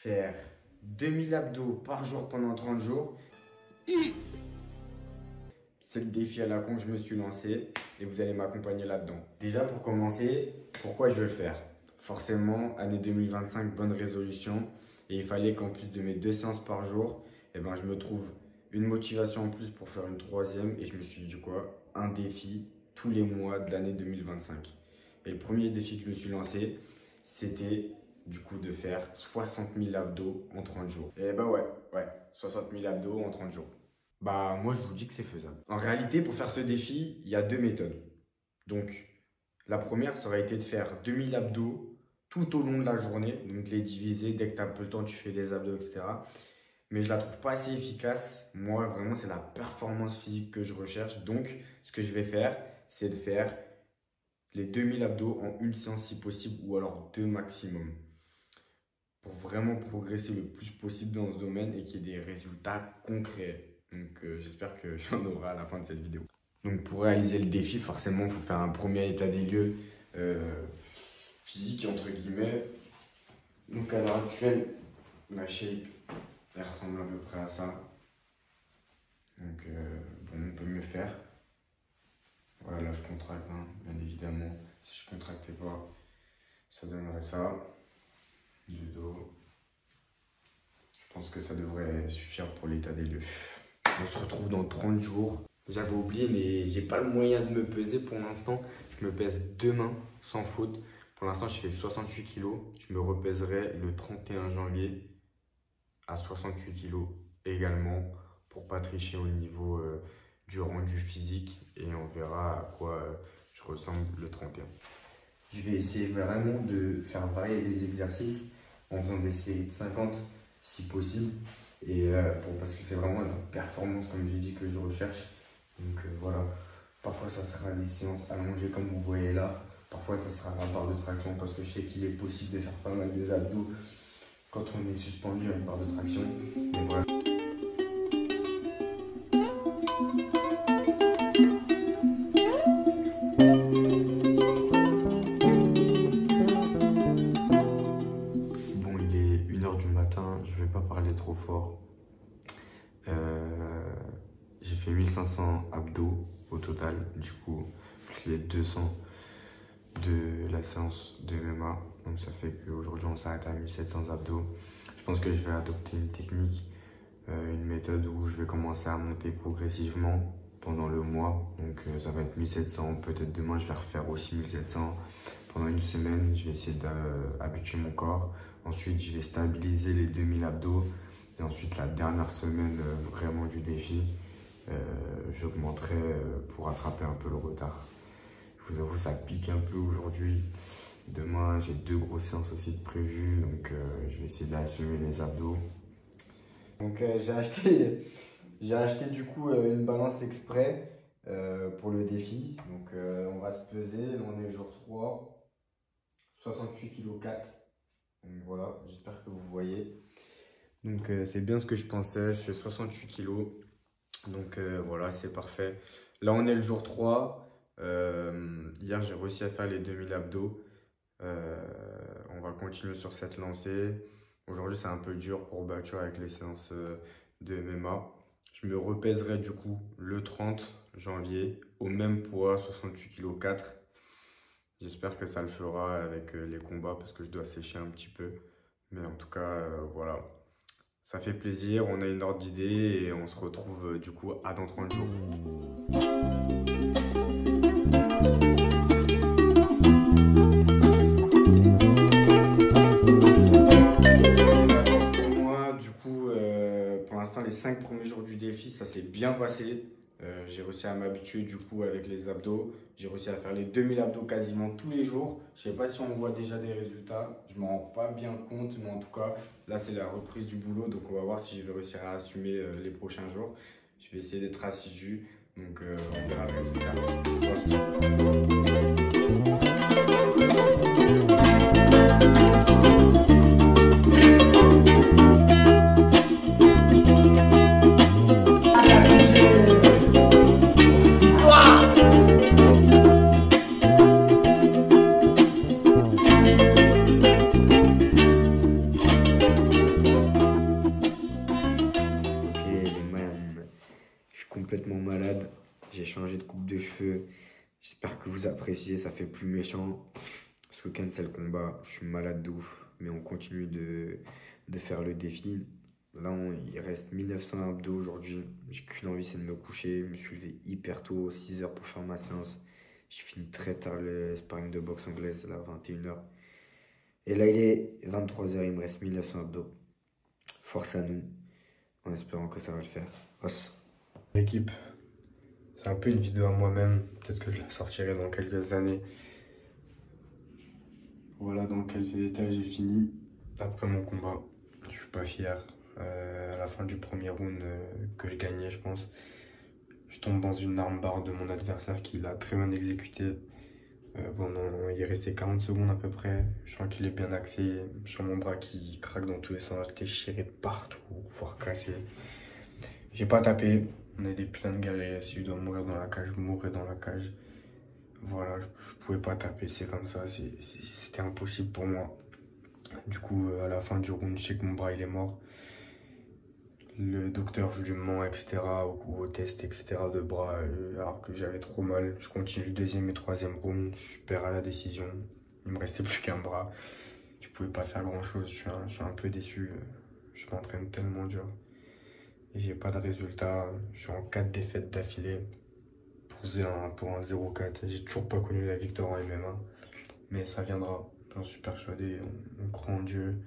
faire 2000 abdos par jour pendant 30 jours. C'est le défi à la con que je me suis lancé et vous allez m'accompagner là-dedans. Déjà pour commencer, pourquoi je veux le faire? Forcément, année 2025, bonne résolution. Et il fallait qu'en plus de mes 2 séances par jour, je me trouve une motivation en plus pour faire une troisième. Et je me suis dit quoi? Un défi tous les mois de l'année 2025. Et le premier défi que je me suis lancé, c'était du coup de faire 60 000 abdos en 30 jours. Et ouais, 60 000 abdos en 30 jours. Moi je vous dis que c'est faisable. En réalité, pour faire ce défi, il y a 2 méthodes. Donc la première, ça aurait été de faire 2000 abdos tout au long de la journée. Donc les diviser, dès que tu as un peu le temps, tu fais des abdos, etc. Mais je la trouve pas assez efficace. Moi, vraiment, c'est la performance physique que je recherche. Donc, ce que je vais faire, c'est de faire les 2000 abdos en une séance si possible ou alors 2 maximum. Pour vraiment progresser le plus possible dans ce domaine et qu'il y ait des résultats concrets. Donc, j'espère qu'il y en aura à la fin de cette vidéo. Donc, pour réaliser le défi, forcément, il faut faire un premier état des lieux physique, entre guillemets. Donc, à l'heure actuelle, ma shape, elle ressemble à peu près à ça. Donc, on peut mieux faire. Voilà, là, je contracte, hein, bien évidemment. Si je contractais pas, ça donnerait ça. Du dos. Je pense que ça devrait suffire pour l'état des lieux. On se retrouve dans 30 jours. J'avais oublié, mais j'ai pas le moyen de me peser pour l'instant. Je me pèse demain, sans faute. Pour l'instant, je fais 68 kg. Je me repèserai le 31 janvier à 68 kg également pour pas tricher au niveau du rendu physique. Et on verra à quoi je ressemble le 31. Je vais essayer vraiment de faire varier les exercices en faisant des séries de 50 si possible. Et parce que c'est vraiment la performance, comme j'ai dit, que je recherche. Donc voilà, parfois ça sera des séances allongées comme vous voyez là. Parfois ça sera la barre de traction parce que je sais qu'il est possible de faire pas mal de abdos quand on est suspendu à une barre de traction. Mais voilà. Bon, il est 1 h du matin, je vais pas parler trop fort. J'ai fait 1500 abdos au total, du coup, plus les 200 de la séance de MMA. Donc ça fait qu'aujourd'hui on s'arrête à 1700 abdos. Je pense que je vais adopter une technique, une méthode où je vais commencer à monter progressivement pendant le mois. Donc ça va être 1700, peut-être demain je vais refaire aussi 1700. Pendant une semaine, je vais essayer d'habituer mon corps. Ensuite, je vais stabiliser les 2000 abdos. Et ensuite, la dernière semaine vraiment du défi, j'augmenterai pour rattraper un peu le retard. Je vous avoue, ça pique un peu aujourd'hui. Demain, j'ai 2 grosses séances aussi de prévues, donc je vais essayer d'assumer les abdos. Donc j'ai acheté du coup une balance exprès pour le défi. Donc on va se peser, là on est jour 3, 68 kg 4. Donc voilà, j'espère que vous voyez. Donc c'est bien ce que je pensais, je fais 68 kg. Donc voilà, c'est parfait. Là on est le jour 3. Hier j'ai réussi à faire les 2000 abdos. On va continuer sur cette lancée. Aujourd'hui c'est un peu dur, courbature avec les séances de MMA. Je me repèserai du coup le 30 janvier au même poids, 68 kg 4. J'espère que ça le fera avec les combats parce que je dois sécher un petit peu. Mais en tout cas, voilà. Ça fait plaisir, on a une ordre d'idée et on se retrouve du coup à dans 30 jours. Pour moi, du coup, pour l'instant, les 5 premiers jours du défi, ça s'est bien passé. J'ai réussi à m'habituer du coup avec les abdos. J'ai réussi à faire les 2000 abdos quasiment tous les jours. Je sais pas si on voit déjà des résultats. Je m'en rends pas bien compte, mais en tout cas, là c'est la reprise du boulot. Donc on va voir si je vais réussir à assumer les prochains jours. Je vais essayer d'être assidu. Donc on verra le résultat. complètement malade. J'ai changé de coupe de cheveux. J'espère que vous appréciez, ça fait plus méchant. Ce week-end, c'est le combat. Je suis malade de ouf. Mais on continue de faire le défi. Là, il reste 1900 abdos aujourd'hui. J'ai qu'une envie, c'est de me coucher. Je me suis levé hyper tôt, 6 heures pour faire ma séance. J'ai fini très tard le sparring de boxe anglaise, là, 21 h. Et là, il est 23 h, il me reste 1900 abdos. Force à nous, en espérant que ça va le faire. Os. L'équipe, c'est un peu une vidéo à moi-même. Peut-être que je la sortirai dans quelques années. Voilà dans quel état j'ai fini après mon combat. Je suis pas fier. À la fin du premier round que je gagnais, je pense, je tombe dans une armbar de mon adversaire qui l'a très bien exécuté. Il est resté 40 secondes à peu près. Je sens qu'il est bien axé. Sur mon bras qui craque dans tous les sens, déchiré de partout, voire cassé. J'ai pas tapé. On est des putains de guerriers. Si je dois mourir dans la cage, je mourrai dans la cage. Voilà, je pouvais pas taper, c'est comme ça. C'était impossible pour moi. Du coup, à la fin du round, je sais que mon bras il est mort. Le docteur, je lui mens, etc. au test, etc. de bras, alors que j'avais trop mal. Je continue le deuxième et troisième round, je perds à la décision. Il me restait plus qu'un bras. Je pouvais pas faire grand chose, je suis un peu déçu. Je m'entraîne tellement dur. Et j'ai pas de résultat. Je suis en 4 défaites d'affilée pour un 0-4. J'ai toujours pas connu la victoire en MMA. Mais ça viendra, j'en suis persuadé. On croit en Dieu.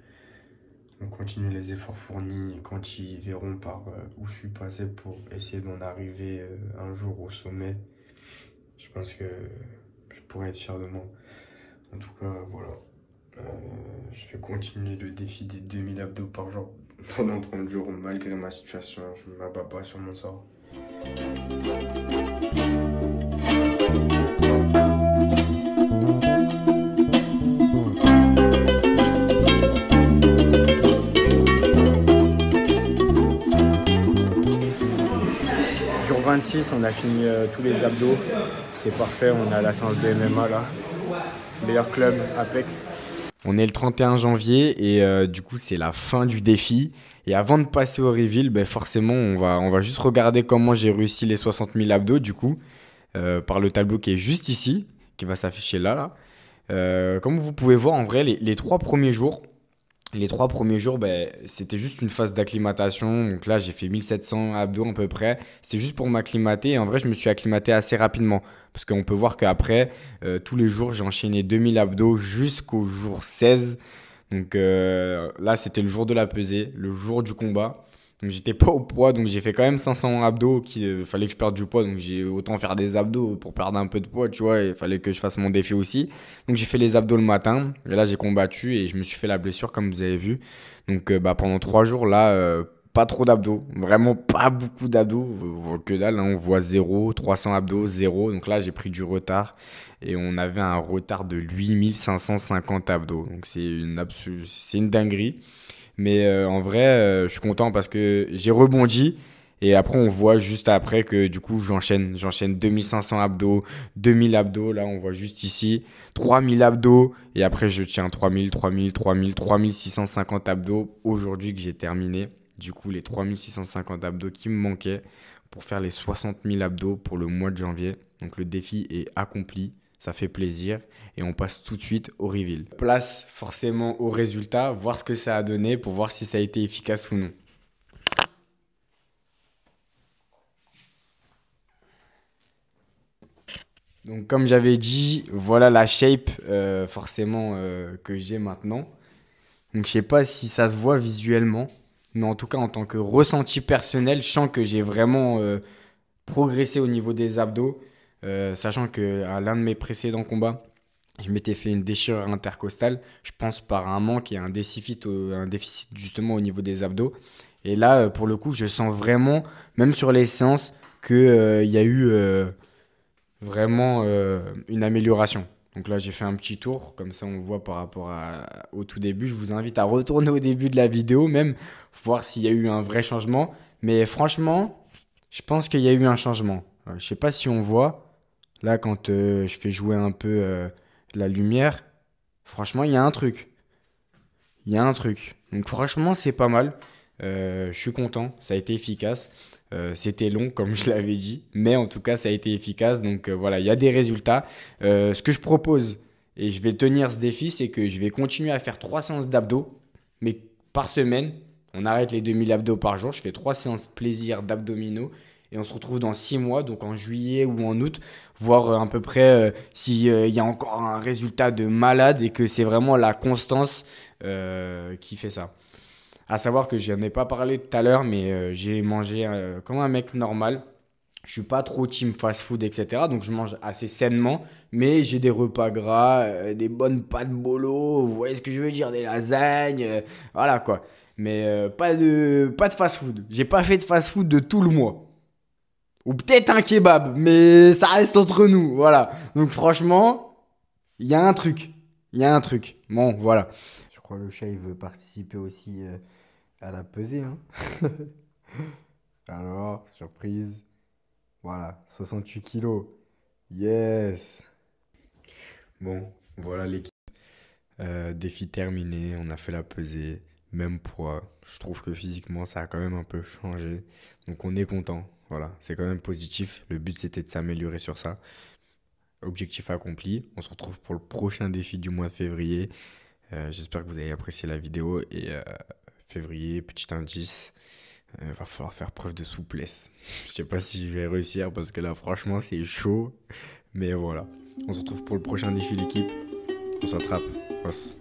On continue les efforts fournis quand ils verront par où je suis passé pour essayer d'en arriver un jour au sommet. Je pense que je pourrais être fier de moi. En tout cas, voilà. Je vais continuer le défi des 2000 abdos par jour pendant 30 jours malgré ma situation. Je ne m'abats pas sur mon sort. Jour 26, on a fini tous les abdos. C'est parfait, on est à la séance de MMA là. Meilleur club, Apex. On est le 31 janvier et du coup c'est la fin du défi. Et avant de passer au reveal, ben forcément on va juste regarder comment j'ai réussi les 60 000 abdos du coup. Par le tableau qui est juste ici, qui va s'afficher là. Comme vous pouvez voir en vrai les 3 premiers jours, ben, c'était juste une phase d'acclimatation. Donc là, j'ai fait 1700 abdos à peu près. C'était juste pour m'acclimater. Et en vrai, je me suis acclimaté assez rapidement. Parce qu'on peut voir qu'après, tous les jours, j'ai enchaîné 2000 abdos jusqu'au jour 16. Donc là, c'était le jour de la pesée, le jour du combat. Donc j'étais pas au poids, donc j'ai fait quand même 500 abdos. Fallait que je perde du poids, donc j'ai autant faire des abdos pour perdre un peu de poids, tu vois. Il fallait que je fasse mon défi aussi. Donc j'ai fait les abdos le matin, et là j'ai combattu et je me suis fait la blessure comme vous avez vu. Donc pendant 3 jours là, pas trop d'abdos, vraiment pas beaucoup d'abdos, que dalle, hein, on voit 0, 300 abdos, 0. Donc là j'ai pris du retard et on avait un retard de 8550 abdos. Donc c'est une dinguerie. Mais en vrai, je suis content parce que j'ai rebondi. Et après, on voit juste après que du coup, j'enchaîne 2500 abdos, 2000 abdos. Là, on voit juste ici 3000 abdos. Et après, je tiens 3000, 3000, 3000, 3650 abdos aujourd'hui que j'ai terminé. Du coup, les 3650 abdos qui me manquaient pour faire les 60 000 abdos pour le mois de janvier. Donc, le défi est accompli. Ça fait plaisir et on passe tout de suite au reveal. Place forcément au résultat, voir ce que ça a donné pour voir si ça a été efficace ou non. Donc comme j'avais dit, voilà la shape forcément que j'ai maintenant. Donc je sais pas si ça se voit visuellement, mais en tout cas en tant que ressenti personnel, je sens que j'ai vraiment progressé au niveau des abdos. Sachant qu'à l'un de mes précédents combats, je m'étais fait une déchirure intercostale, je pense par un manque et un déficit justement au niveau des abdos. Et là, pour le coup, je sens vraiment, même sur les séances, qu'il y a eu vraiment une amélioration. Donc là, j'ai fait un petit tour, comme ça on voit par rapport au tout début. Je vous invite à retourner au début de la vidéo, même voir s'il y a eu un vrai changement. Mais franchement, je pense qu'il y a eu un changement. Je sais pas si on voit. Là, quand je fais jouer un peu la lumière, franchement, il y a un truc. Il y a un truc. Donc franchement, c'est pas mal. Je suis content. Ça a été efficace. C'était long, comme je l'avais dit, mais en tout cas, ça a été efficace. Donc voilà, il y a des résultats. Ce que je propose, et je vais tenir ce défi, c'est que je vais continuer à faire 3 séances d'abdos, mais par semaine. On arrête les 2000 abdos par jour. Je fais 3 séances plaisir d'abdominaux. Et on se retrouve dans 6 mois, donc en juillet ou en août, voir à peu près s'il y a encore un résultat de malade et que c'est vraiment la constance qui fait ça. À savoir que je n'en ai pas parlé tout à l'heure, mais j'ai mangé comme un mec normal. Je suis pas trop team fast-food, etc. Donc je mange assez sainement, mais j'ai des repas gras, des bonnes pâtes bolo, vous voyez ce que je veux dire, des lasagnes, voilà quoi. Mais pas de fast-food. J'ai pas fait de fast-food de tout le mois. Ou peut-être un kebab, mais ça reste entre nous, voilà. Donc franchement, il y a un truc. Il y a un truc. Bon, voilà. Je crois que le chat, il veut participer aussi à la pesée. Hein. Alors, surprise. Voilà, 68 kilos. Yes. Bon, voilà l'équipe. Défi terminé, on a fait la pesée, même poids. Je trouve que physiquement, ça a quand même un peu changé. Donc on est content. Voilà, c'est quand même positif. Le but, c'était de s'améliorer sur ça. Objectif accompli. On se retrouve pour le prochain défi du mois de février. J'espère que vous avez apprécié la vidéo. Et février, petit indice, va falloir faire preuve de souplesse. Je sais pas si je vais réussir parce que là, franchement, c'est chaud. Mais voilà. On se retrouve pour le prochain défi, l'équipe. On s'attrape. Os.